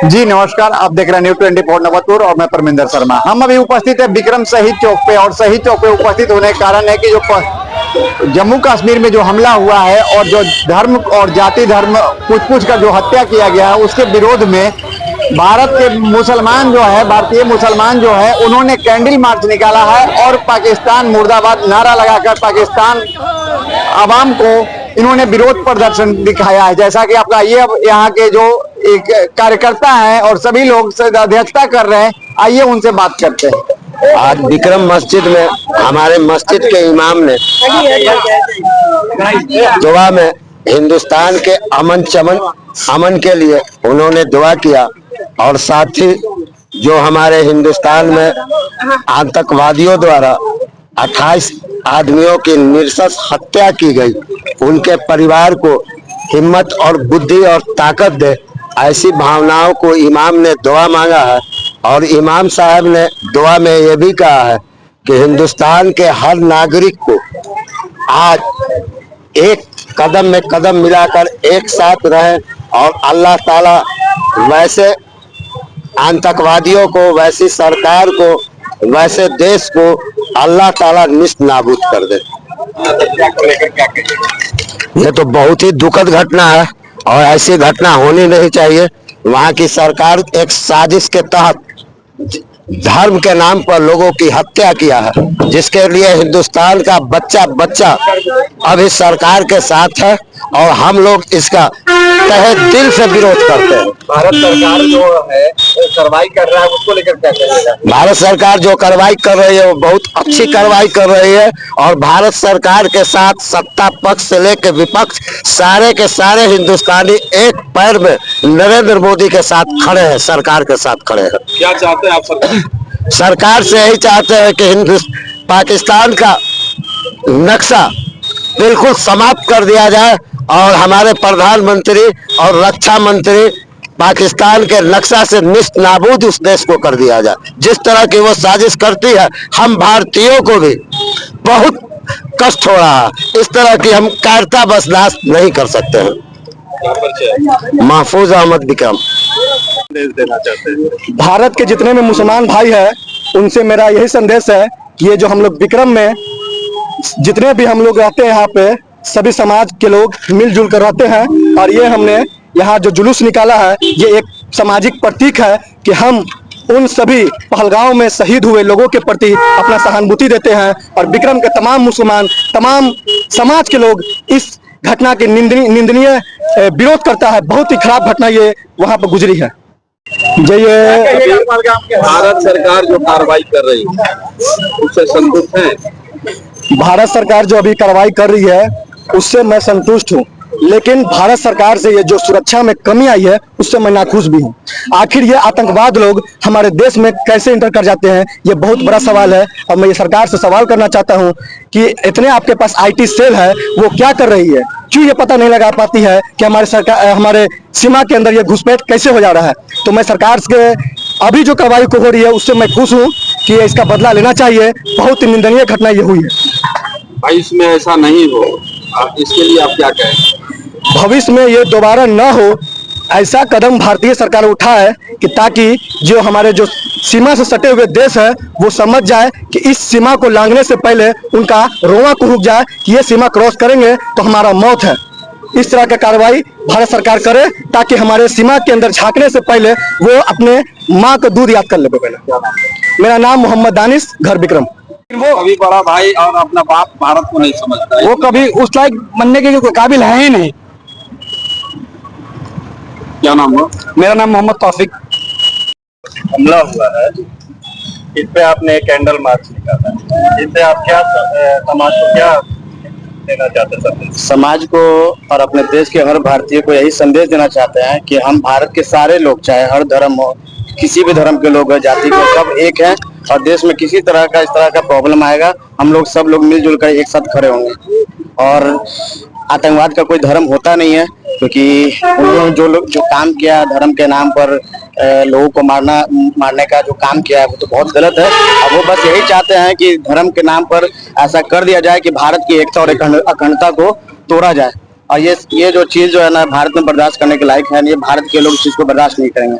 जी नमस्कार, आप देख रहे हैं न्यूज़ 24 नवतपुर और मैं परमिंदर शर्मा। हम अभी उपस्थित है विक्रम शहीद चौक पे और शहीद चौक पे उपस्थित होने का कारण है कि जो जम्मू कश्मीर में जो हमला हुआ है और जो धर्म और जाति धर्म पूछ का जो हत्या किया गया है उसके विरोध में भारत के मुसलमान जो है, भारतीय मुसलमान जो है, उन्होंने कैंडल मार्च निकाला है और पाकिस्तान मुर्दाबाद नारा लगाकर पाकिस्तान आवाम को इन्होंने विरोध प्रदर्शन दिखाया है। जैसा कि आपका ये यहाँ के जो एक कार्यकर्ता है और सभी लोग अध्यक्षता कर रहे हैं, आइए उनसे बात करते हैं। आज विक्रम मस्जिद में हमारे मस्जिद के इमाम ने दुआ में हिंदुस्तान के अमन के लिए उन्होंने दुआ किया और साथ ही जो हमारे हिंदुस्तान में आतंकवादियों द्वारा 28 आदमियों की निर्शंस हत्या की गई, उनके परिवार को हिम्मत और बुद्धि और ताकत दे, ऐसी भावनाओं को इमाम ने दुआ मांगा है। और इमाम साहब ने दुआ में ये भी कहा है कि हिंदुस्तान के हर नागरिक को आज एक कदम में कदम मिलाकर एक साथ रहें और अल्लाह ताला वैसे आतंकवादियों को, वैसी सरकार को, वैसे देश को अल्लाह ताला निस्त नाबूद कर दे। ये तो बहुत ही दुखद घटना है और ऐसी घटना होनी नहीं चाहिए। वहाँ की सरकार एक साजिश के तहत धर्म के नाम पर लोगों की हत्या किया है, जिसके लिए हिंदुस्तान का बच्चा बच्चा अभी सरकार के साथ है और हम लोग इसका तहे दिल से विरोध करते हैं। भारत सरकार जो है कार्रवाई कर रहा है, उसको लेकर क्या कहेगा? भारत सरकार जो कार्रवाई कर रही है वो बहुत अच्छी कार्रवाई कर रही है और भारत सरकार के साथ सत्ता पक्ष से लेकर विपक्ष सारे के सारे हिंदुस्तानी एक पैर में नरेंद्र मोदी के साथ खड़े हैं, सरकार के साथ खड़े हैं। क्या चाहते हैं आप सरकार से यही चाहते हैं कि पाकिस्तान का नक्शा बिल्कुल समाप्त कर दिया जाए और हमारे प्रधानमंत्री और रक्षा मंत्री पाकिस्तान के नक्शा से निस्त नाबूद उस देश को कर दिया जाए। जिस तरह की वो साजिश करती है, हम भारतीयों को भी बहुत कष्ट हो रहा है। इस तरह की हम कायरता बर्दाश्त नहीं कर सकते हैं। महफूज अहमद विक्रम। देना चाहते हैं भारत के जितने भी मुसलमान भाई हैं उनसे मेरा यही संदेश है कि ये जो हम लोग विक्रम में जितने भी हम लोग रहते हैं, यहाँ पे सभी समाज के लोग मिलजुल कर रहते हैं और ये हमने यहाँ जो जुलूस निकाला है ये एक सामाजिक प्रतीक है कि हम उन सभी पहलगांव में शहीद हुए लोगों के प्रति अपना सहानुभूति देते हैं और विक्रम के तमाम मुसलमान, तमाम समाज के लोग इस घटना के निंदनीय विरोध करता है। बहुत ही खराब घटना ये वहाँ पर गुजरी है। भारत सरकार जो कार्रवाई कर रही है उससे संतुष्ट हैं? भारत सरकार जो अभी कार्रवाई कर रही है उससे मैं संतुष्ट हूँ, लेकिन भारत सरकार से ये जो सुरक्षा में कमी आई है उससे मैं नाखुश भी हूँ। आखिर ये आतंकवाद लोग हमारे देश में कैसे इंटर कर जाते हैं, ये बहुत बड़ा सवाल है। और मैं ये सरकार से सवाल करना चाहता हूँ कि इतने आपके पास IT सेल है, वो क्या कर रही है? क्यों ये पता नहीं लगा पाती है कि हमारे सीमा के अंदर ये घुसपैठ कैसे हो जा रहा है? तो मैं सरकार से अभी जो कार्रवाई को हो रही है उससे मैं खुश हूँ कि इसका बदला लेना चाहिए। बहुत ही निंदनीय घटना ये हुई है। भाई इसमें ऐसा नहीं हो, इसके लिए आप क्या कहें? भविष्य में ये दोबारा न हो, ऐसा कदम भारतीय सरकार उठाए कि ताकि जो हमारे जो सीमा से सटे हुए देश है वो समझ जाए कि इस सीमा को लांघने से पहले उनका रोआ को रुक जाए कि ये सीमा क्रॉस करेंगे तो हमारा मौत है। इस तरह का कार्रवाई भारत सरकार करे ताकि हमारे सीमा के अंदर झांकने से पहले वो अपने माँ का दूध याद कर ले। मेरा नाम मोहम्मद दानिश, घर विक्रम। वो कभी बड़ा भाई और अपना बाप भारत को नहीं समझता है, वो कभी उस लायक बनने के काबिल है ही नहीं। क्या नाम है? मेरा नाम मोहम्मद तौफिक। हमला हुआ है, इस पे आपने कैंडल मार्च निकाला है, इससे आप क्या समाज को क्या देना चाहते हैं? समाज को और अपने देश के हर भारतीय को यही संदेश देना चाहते हैं कि हम भारत के सारे लोग, चाहे हर धर्म हो, किसी भी धर्म के लोग, जाति के, सब एक हैं और देश में किसी तरह का इस तरह का प्रॉब्लम आएगा हम लोग सब लोग मिलजुल कर एक साथ खड़े होंगे। और आतंकवाद का कोई धर्म होता नहीं है, क्योंकि उन्होंने जो काम किया धर्म के नाम पर लोगों को मारने का जो काम किया है वो तो बहुत गलत है। अब वो बस यही चाहते हैं कि धर्म के नाम पर ऐसा कर दिया जाए कि भारत की एकता और अखंडता को तोड़ा जाए। और ये जो चीज़ जो है ना भारत में बर्दाश्त करने के लायक है, ये भारत के लोग इस चीज़ को बर्दाश्त नहीं करेंगे।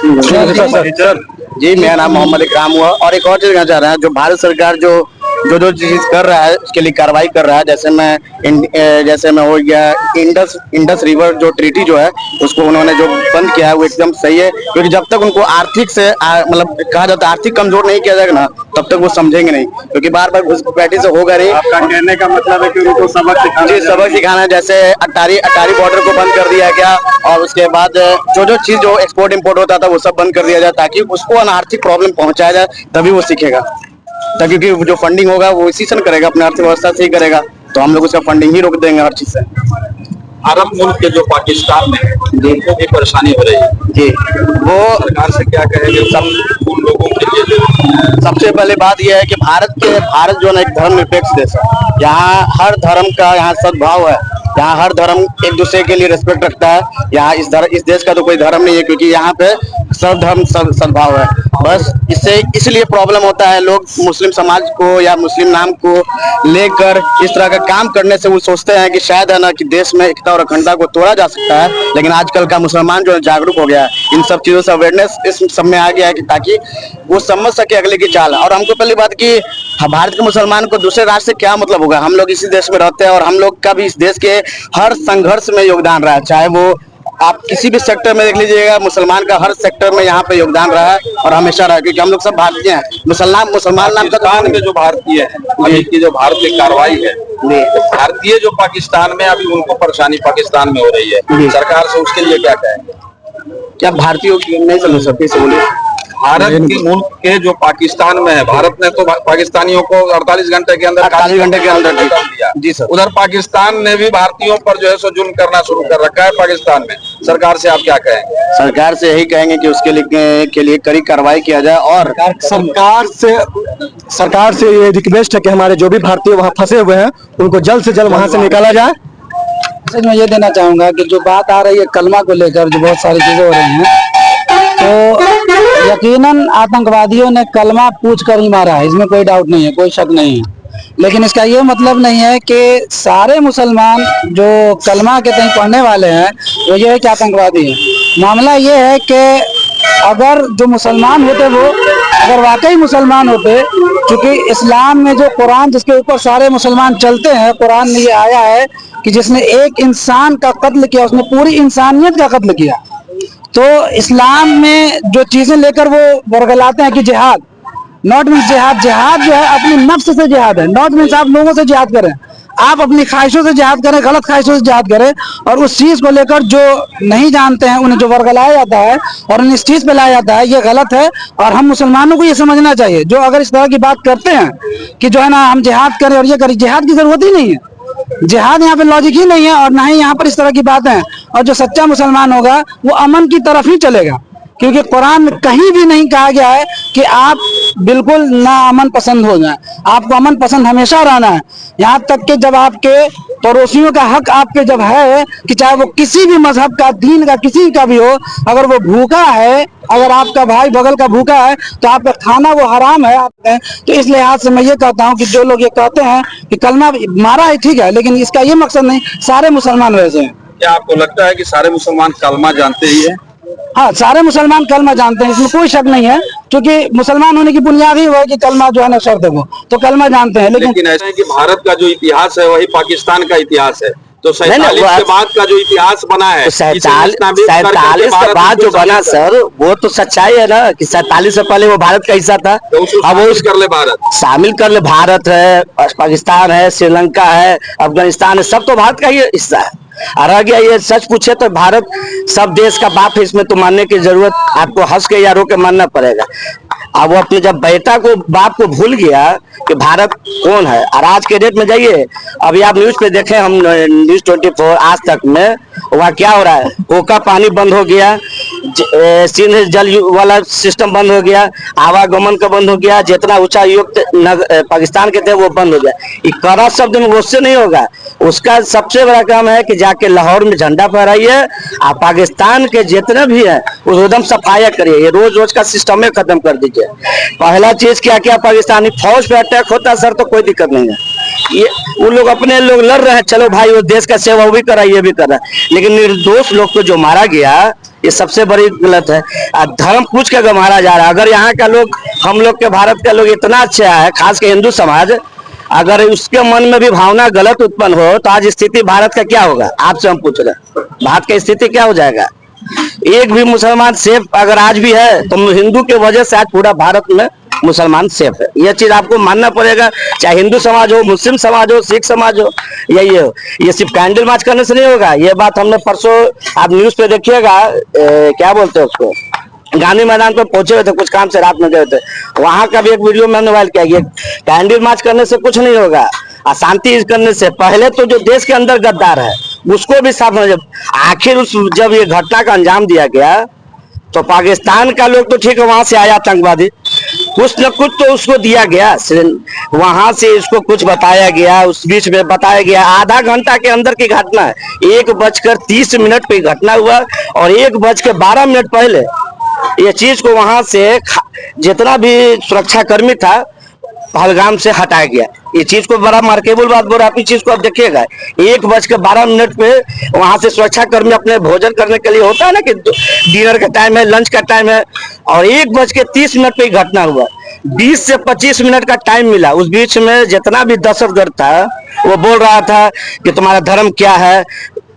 जी, मेरा नाम मोहम्मद इकराम हुआ। और एक और चीज कहना चाह रहे हैं, जो भारत सरकार जो चीज कर रहा है उसके लिए कार्रवाई कर रहा है, जैसे मैं हो गया इंडस रिवर जो ट्रीटी जो है उसको उन्होंने जो बंद किया है वो एकदम सही है, क्योंकि जब तक उनको आर्थिक से मतलब कहा जाता है आर्थिक कमजोर नहीं किया जाएगा ना तब तक वो समझेंगे नहीं, क्योंकि बार बार घुसपैठी से होगा नहीं। आपका कहने का मतलब है कि उनको सबक सिखाना है, जैसे अटारी बॉर्डर को बंद कर दिया गया, और उसके बाद जो चीज जो एक्सपोर्ट इंपोर्ट होता था वो सब बंद कर दिया जाए, ताकि उसको आर्थिक प्रॉब्लम पहुंचाया जाए, तभी वो सीखेगा। क्योंकि जो फंडिंग होगा वो इसी से करेगा, अपने अर्थव्यवस्था से ही करेगा, तो हम लोग उसका फंडिंग ही रोक देंगे हर चीज से। अरब मुल्क के जो पाकिस्तान में उनको भी परेशानी हो रही है जी, वो सरकार से क्या कहेंगे सब उन लोगों के लिए? सबसे पहले बात यह है कि भारत जो है एक धर्मनिरपेक्ष देश है। यहाँ हर धर्म का यहाँ सद्भाव है, यहाँ हर धर्म एक दूसरे के लिए रिस्पेक्ट रखता है। यहाँ इस देश का तो कोई धर्म नहीं है, क्योंकि यहाँ पे सब धर्म सद्भाव है। बस इसलिए प्रॉब्लम होता है, लोग मुस्लिम समाज को या मुस्लिम नाम को लेकर इस तरह का काम करने से वो सोचते हैं कि शायद है ना कि देश में एकता और अखंडता को तोड़ा जा सकता है। लेकिन आजकल का मुसलमान जो है जागरूक हो गया है, इन सब चीजों से अवेयरनेस इस सब में आ गया है कि ताकि वो समझ सके अगले की चाल। और हमको पहली बात कि भारत के मुसलमान को दूसरे राष्ट्र से क्या मतलब होगा, हम लोग इसी देश में रहते हैं और हम लोग का भी इस देश के हर संघर्ष में योगदान रहा है। चाहे वो आप किसी भी सेक्टर में देख लीजिएगा, मुसलमान का हर सेक्टर में यहाँ पे योगदान रहा है और हमेशा रहा है, क्योंकि हम लोग सब भारतीय हैं। मुसलमान नाम पाकिस्तान में जो भारतीय है, अभी की जो भारतीय कार्रवाई है, तो भारतीय जो पाकिस्तान में अभी उनको परेशानी पाकिस्तान में हो रही है, सरकार से उसके लिए क्या कहेंगे? क्या भारतीयों की नहीं समझ सकते, इसे बोलिए। भारत के मुल्क के जो पाकिस्तान में है, भारत ने तो पाकिस्तानियों को 48 घंटे के अंदर निकाल दिया। जी सर। उधर पाकिस्तान ने भी भारतीयों पर जो है सो जुल्म करना शुरू कर रखा है पाकिस्तान में। सरकार से आप क्या कहेंगे? सरकार से यही कहेंगे कि उसके लिए कड़ी कार्रवाई किया जाए, और सरकार से ये रिक्वेस्ट है कि हमारे जो भी भारतीय वहाँ फंसे हुए हैं उनको जल्द से जल्द वहाँ से निकाला जाए। सर मैं ये देना चाहूंगा कि जो बात आ रही है कलमा को लेकर, जो बहुत सारी चीजें हो रही हैं, तो यकीनन आतंकवादियों ने कलमा पूछ कर ही मारा है, इसमें कोई डाउट नहीं है, कोई शक नहीं है। लेकिन इसका ये मतलब नहीं है कि सारे मुसलमान जो कलमा के तहत पढ़ने वाले हैं वो ये है कि आतंकवादी है। मामला ये है कि अगर जो मुसलमान होते वो अगर वाकई मुसलमान होते, क्योंकि इस्लाम में जो कुरान जिसके ऊपर सारे मुसलमान चलते हैं, कुरान में ये आया है कि जिसने एक इंसान का कत्ल किया उसने पूरी इंसानियत का कत्ल किया। तो इस्लाम में जो चीजें लेकर वो बरगलाते हैं कि जिहाद नॉट मीन्स जिहाद जो है अपनी नफ्स से जिहाद है, नॉट मीन्स आप लोगों से जिहाद करें, आप अपनी ख्वाहिशों से जिहाद करें, गलत ख्वाहिशों से जिहाद करें। और उस चीज को लेकर जो नहीं जानते हैं उन्हें जो वर्गलाया जाता है और उन्हें इस चीज पे लाया जाता है, ये गलत है। और हम मुसलमानों को ये समझना चाहिए, जो अगर इस तरह की बात करते हैं कि जो है ना हम जिहाद करें और ये करें, जिहाद की जरूरत ही नहीं है। जिहाद यहाँ पे लॉजिक ही नहीं है और ना ही यहाँ पर इस तरह की बातें हैं। और जो सच्चा मुसलमान होगा वो अमन की तरफ ही चलेगा, क्योंकि कुरान में कहीं भी नहीं कहा गया है कि आप बिल्कुल ना अमन पसंद हो जाएं। आपको अमन पसंद हमेशा रहना है, यहाँ तक कि जब आपके पड़ोसियों का हक आप पे जब है कि चाहे वो किसी भी मजहब का, दीन का, किसी का भी हो, अगर वो भूखा है, अगर आपका भाई बगल का भूखा है तो आपका खाना वो हराम है आप में। तो इस लिहाज से मैं ये कहता हूँ कि जो लोग ये कहते हैं कि कलमा मारा है ठीक है, लेकिन इसका ये मकसद नहीं सारे मुसलमान वैसे हैं। क्या आपको लगता है कि सारे मुसलमान कलमा जानते ही है? हाँ, सारे मुसलमान कलमा जानते हैं, इसमें कोई शक नहीं है, क्योंकि मुसलमान होने की बुनियाद ही है कि कलमा जो है ना शर्त है, वो तो कलमा जानते हैं। लेकिन ऐसा है कि भारत का जो इतिहास है वही पाकिस्तान का इतिहास है, तो 47 के बाद का जो इतिहास बना है, 47 के बाद जो बना सर वो तो सच्चाई है ना कि 47 से पहले वो भारत का हिस्सा था। तो अब वो कर ले, भारत शामिल कर ले, भारत है, पाकिस्तान है, श्रीलंका है, अफगानिस्तान है, सब तो भारत का ही हिस्सा है। और रह गया ये सच पूछे तो भारत सब देश का बाप है, इसमें तो मानने की जरूरत आपको हंस के या रो के मानना पड़ेगा। अब वो अपने जब बेटा को बाप को भूल गया कि भारत कौन है। और आज के डेट में जाइए, अभी आप न्यूज पे देखें, हम न्यूज 24 आज तक में वहाँ क्या हो रहा है, ओका पानी बंद हो गया, सिंध जल वाला सिस्टम बंद हो गया, आवागमन का बंद हो गया, जितना ऊंचा युक्त पाकिस्तान के थे वो बंद हो गया। ये कड़ा शब्द में उससे नहीं होगा, उसका सबसे बड़ा काम है कि जाके लाहौर में झंडा फहराइए, आप पाकिस्तान के जितने भी है वो एकदम सफाया करिए, ये रोज रोज का सिस्टम खत्म कर दीजिए। पहला चीज क्या क्या पाकिस्तानी फौज पे अटैक होता सर तो कोई दिक्कत नहीं है, ये वो लोग अपने लोग लड़ रहे हैं, चलो भाई वो देश का सेवा वो भी कर रहा है, ये भी कर रहा है, लेकिन निर्दोष लोग को जो मारा गया ये सबसे बड़ी गलत है। धर्म पूछ के मारा जा रहा है। अगर यहाँ का लोग, हम लोग के भारत के लोग इतना अच्छा है, खास कर हिंदू समाज, अगर उसके मन में भी भावना गलत उत्पन्न हो तो आज स्थिति भारत का क्या होगा? आपसे हम पूछ रहे हैं, भारत की स्थिति क्या हो जाएगा? एक भी मुसलमान सेफ अगर आज भी है तो हिंदू के वजह से आज पूरा भारत में मुसलमान सेफ है। यह चीज आपको मानना पड़ेगा, चाहे हिंदू समाज हो, मुस्लिम समाज हो, सिख समाज हो, यही हो। ये सिर्फ कैंडल मार्च करने से नहीं होगा। ये बात हमने परसों, आप न्यूज पे देखिएगा, क्या बोलते हैं उसको, गांधी मैदान पर पहुंचे हुए थे, कुछ काम से रात में गए थे, वहां का भी एक वीडियो मैंने वायरल किया। ये कैंडल मार्च करने से कुछ नहीं होगा, अशांति करने से पहले तो जो देश के अंदर गद्दार है उसको भी साफ, आखिर उस जब ये घटना का अंजाम दिया गया तो पाकिस्तान का लोग तो ठीक है, वहां से आया आतंकवादी, कुछ न कुछ तो उसको दिया गया, वहां से इसको कुछ बताया गया, उस बीच में बताया गया। आधा घंटा के अंदर की घटना है, 1:30 पे घटना हुआ और 1:12 पहले ये चीज को वहां से जितना भी सुरक्षा कर्मी था पहलगाम से हटाया गया। ये चीज को बड़ा मार्केबल बात बोल रहा है। चीज को आप देखिएगा, 1:12 पे वहां से सुरक्षा कर्मी अपने भोजन करने के लिए, होता है ना कि डिनर का टाइम है, लंच का टाइम है, और 1:30 पे घटना हुआ। 20 से 25 मिनट का टाइम मिला। उस बीच में जितना भी दहशतगर्द था वो बोल रहा था कि तुम्हारा धर्म क्या है,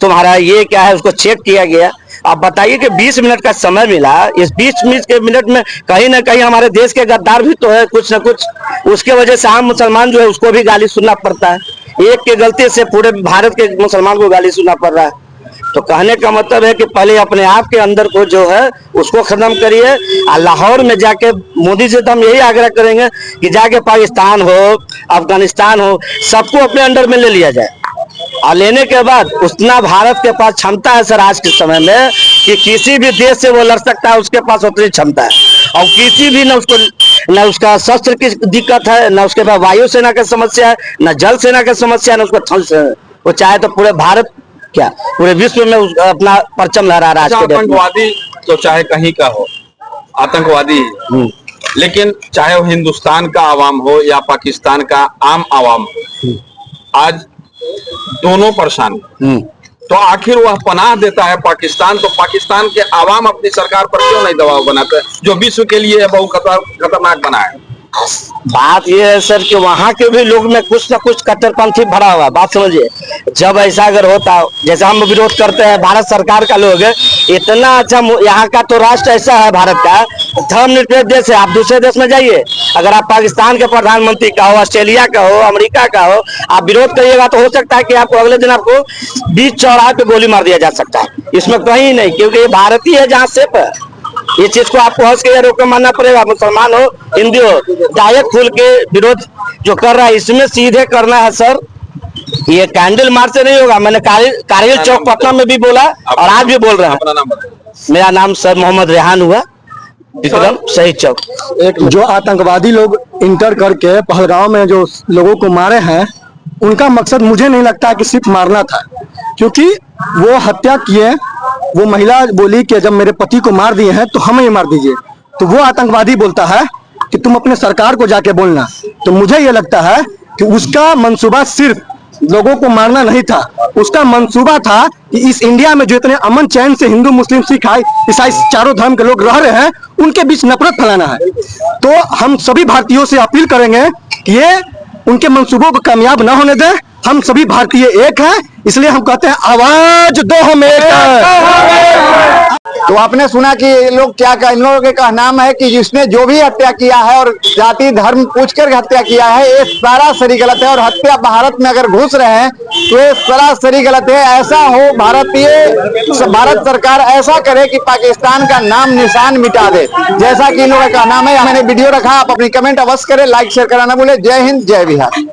तुम्हारा ये क्या है, उसको चेक किया गया। आप बताइए कि 20 मिनट का समय मिला, इस 20 मिनट में कहीं ना कहीं हमारे देश के गद्दार भी तो है कुछ न कुछ, उसके वजह से आम मुसलमान जो है उसको भी गाली सुनना पड़ता है। एक के गलती से पूरे भारत के मुसलमान को गाली सुनना पड़ रहा है। तो कहने का मतलब है कि पहले अपने आप के अंदर को जो है उसको खत्म करिए, और लाहौर में जाके मोदी से तो हम यही आग्रह करेंगे कि जाके पाकिस्तान हो, अफगानिस्तान हो, सबको अपने अंडर में ले लिया जाए, और लेने के बाद उतना भारत के पास क्षमता है सर आज के समय में कि किसी भी देश से वो लड़ सकता है, उसके पास उतनी क्षमता है। और किसी भी न उसका शस्त्र की दिक्कत है, न उसके पास वायुसेना की समस्या है, न जल सेना की समस्या है, न उसको थल से, वो चाहे तो पूरे भारत क्या पूरे विश्व में अपना परचम लहरा रहा है। आतंकवादी तो चाहे कहीं का हो, आतंकवादी, लेकिन चाहे वो हिंदुस्तान का आवाम हो या पाकिस्तान का आम आवाम, आज दोनों परेशान। तो आखिर वह पनाह देता है पाकिस्तान, तो पाकिस्तान के आवाम अपनी सरकार पर क्यों नहीं दबाव बनाते जो विश्व के लिए बहुत खतरनाक बना है? बात यह है सर कि वहां के भी लोग में कुछ न कुछ कट्टरपंथी भरा हुआ। बात समझिए, जब ऐसा अगर होता, जैसे हम विरोध करते हैं, भारत सरकार का लोग इतना अच्छा, यहाँ का तो राष्ट्र ऐसा है, भारत का धर्मनिरपेक्ष देश है। आप दूसरे देश में जाइए, अगर आप पाकिस्तान के प्रधानमंत्री का हो, ऑस्ट्रेलिया का हो, अमेरिका का हो, आप विरोध करिएगा तो हो सकता है कि आपको अगले दिन आपको बीच चौराहे पे गोली मार दिया जा सकता है। इसमें कहीं नहीं, क्योंकि ये भारतीय है जहाँ सेफ है। ये चीज को आपको हंस के रोक मानना पड़ेगा। मुसलमान हो, हिंदू हो, डायरेक्ट खुल के विरोध जो कर रहा है इसमें सीधे करना है सर। ये कैंडल मार्च से नहीं होगा। मैंने कारगिल चौक पटना में भी बोला और आज भी बोल रहा हूँ। मेरा नाम सर मोहम्मद रेहान हुआ, विक्रम शहीद चौक। एक जो आतंकवादी लोग इंटर करके पहलगाम में जो लोगों को मारे हैं, उनका मकसद मुझे नहीं लगता कि सिर्फ मारना था, क्योंकि वो हत्या किए। वो महिला बोली कि जब मेरे पति को मार दिए हैं तो हमें ही मार दीजिए, तो वो आतंकवादी बोलता है कि तुम अपने सरकार को जाके बोलना। तो मुझे ये लगता है कि उसका मंसूबा सिर्फ लोगों को मारना नहीं था, उसका मंसूबा था कि इस इंडिया में जो इतने अमन चैन से हिंदू, मुस्लिम, सिख, ईसाई चारों धर्म के लोग रह रहे हैं, उनके बीच नफरत फैलाना है। तो हम सभी भारतीयों से अपील करेंगे कि ये उनके मंसूबों को कामयाब न होने दें। हम सभी भारतीय एक हैं, इसलिए हम कहते हैं आवाज दो हम एक हैं। तो आपने सुना कि ये लोग क्या इन लोगों के कहना है कि जिसने जो भी हत्या किया है और जाति धर्म पूछकर हत्या किया है, ये सरासरी गलत है। और हत्या भारत में अगर घुस रहे हैं तो ये सरासरी गलत है। ऐसा हो भारत सरकार ऐसा करे कि पाकिस्तान का नाम निशान मिटा दे, जैसा कि इन लोगों का कहना है। मैंने वीडियो रखा, आप अपनी कमेंट अवश्य करें, लाइक शेयर कराना भूले। जय हिंद, जय बिहार।